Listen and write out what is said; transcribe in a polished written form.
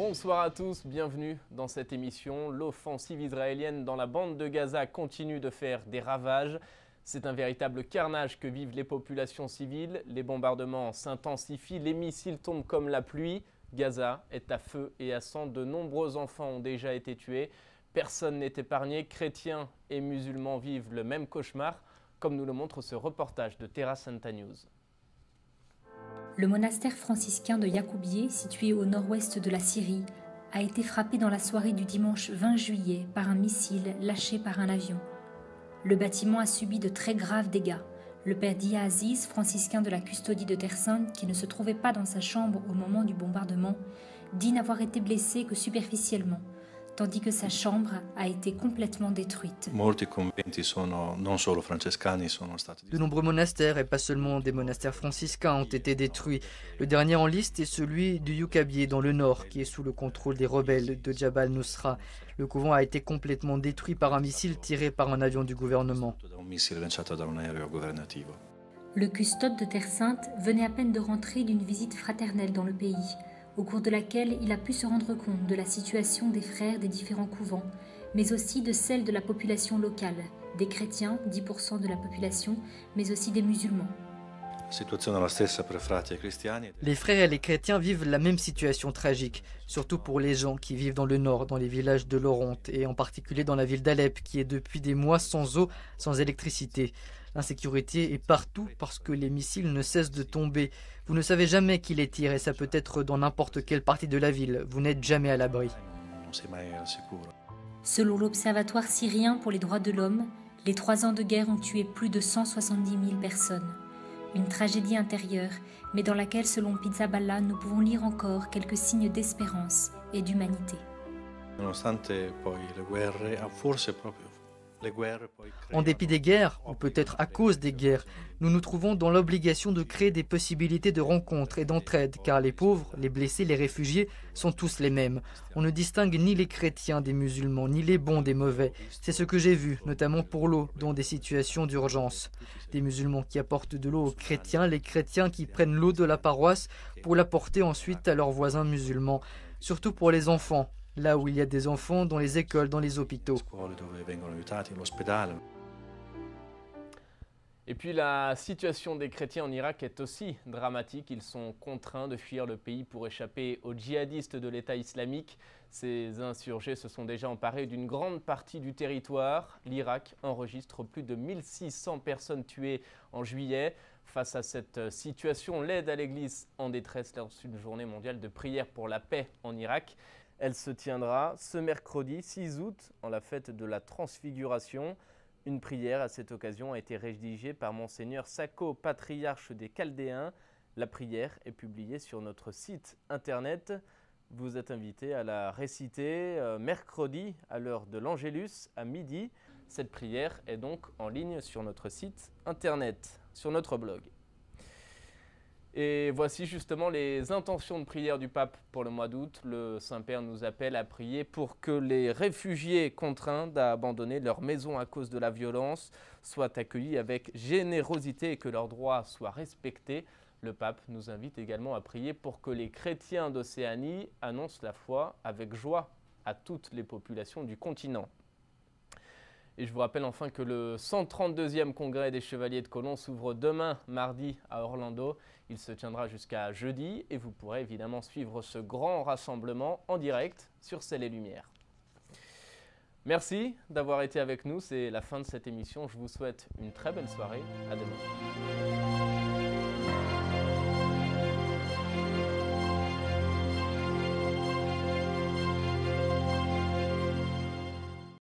Bonsoir à tous, bienvenue dans cette émission. L'offensive israélienne dans la bande de Gaza continue de faire des ravages. C'est un véritable carnage que vivent les populations civiles. Les bombardements s'intensifient, les missiles tombent comme la pluie. Gaza est à feu et à sang. De nombreux enfants ont déjà été tués. Personne n'est épargné. Chrétiens et musulmans vivent le même cauchemar, comme nous le montre ce reportage de Terra Santa News. Le monastère franciscain de Yacoubieh, situé au nord-ouest de la Syrie, a été frappé dans la soirée du dimanche 20 juillet par un missile lâché par un avion. Le bâtiment a subi de très graves dégâts. Le père Dia Aziz, franciscain de la custodie de Terre Sainte, qui ne se trouvait pas dans sa chambre au moment du bombardement, dit n'avoir été blessé que superficiellement, tandis que sa chambre a été complètement détruite. De nombreux monastères, et pas seulement des monastères franciscains, ont été détruits. Le dernier en liste est celui du Yacoubieh dans le nord, qui est sous le contrôle des rebelles de Jabal Nusra. Le couvent a été complètement détruit par un missile tiré par un avion du gouvernement. Le custode de Terre Sainte venait à peine de rentrer d'une visite fraternelle dans le pays, au cours de laquelle il a pu se rendre compte de la situation des frères des différents couvents, mais aussi de celle de la population locale, des chrétiens, 10% de la population, mais aussi des musulmans. Les frères et les chrétiens vivent la même situation tragique, surtout pour les gens qui vivent dans le nord, dans les villages de l'Oronte, et en particulier dans la ville d'Alep, qui est depuis des mois sans eau, sans électricité. L'insécurité est partout parce que les missiles ne cessent de tomber. Vous ne savez jamais qui les tire et ça peut être dans n'importe quelle partie de la ville. Vous n'êtes jamais à l'abri. Selon l'Observatoire syrien pour les droits de l'homme, les 3 ans de guerre ont tué plus de 170 000 personnes. Une tragédie intérieure, mais dans laquelle, selon Pizzaballa, nous pouvons lire encore quelques signes d'espérance et d'humanité. En dépit des guerres, ou peut-être à cause des guerres, nous nous trouvons dans l'obligation de créer des possibilités de rencontre et d'entraide, car les pauvres, les blessés, les réfugiés sont tous les mêmes. On ne distingue ni les chrétiens des musulmans, ni les bons des mauvais. C'est ce que j'ai vu, notamment pour l'eau, dans des situations d'urgence. Des musulmans qui apportent de l'eau aux chrétiens, les chrétiens qui prennent l'eau de la paroisse pour l'apporter ensuite à leurs voisins musulmans, surtout pour les enfants. Là où il y a des enfants, dans les écoles, dans les hôpitaux. Et puis la situation des chrétiens en Irak est aussi dramatique. Ils sont contraints de fuir le pays pour échapper aux djihadistes de l'État islamique. Ces insurgés se sont déjà emparés d'une grande partie du territoire. L'Irak enregistre plus de 1600 personnes tuées en juillet. Face à cette situation, l'aide à l'Église en détresse lance une journée mondiale de prière pour la paix en Irak. Elle se tiendra ce mercredi 6 août, en la fête de la Transfiguration. Une prière à cette occasion a été rédigée par Monseigneur Sako, patriarche des Chaldéens. La prière est publiée sur notre site internet. Vous êtes invités à la réciter mercredi à l'heure de l'Angélus à midi. Cette prière est donc en ligne sur notre site internet, sur notre blog. Et voici justement les intentions de prière du pape pour le mois d'août. Le Saint-Père nous appelle à prier pour que les réfugiés contraints d'abandonner leur maison à cause de la violence soient accueillis avec générosité et que leurs droits soient respectés. Le pape nous invite également à prier pour que les chrétiens d'Océanie annoncent la foi avec joie à toutes les populations du continent. Et je vous rappelle enfin que le 132e congrès des Chevaliers de Colomb s'ouvre demain, mardi, à Orlando. Il se tiendra jusqu'à jeudi et vous pourrez évidemment suivre ce grand rassemblement en direct sur Ciel et Lumière. Merci d'avoir été avec nous. C'est la fin de cette émission. Je vous souhaite une très belle soirée. À demain.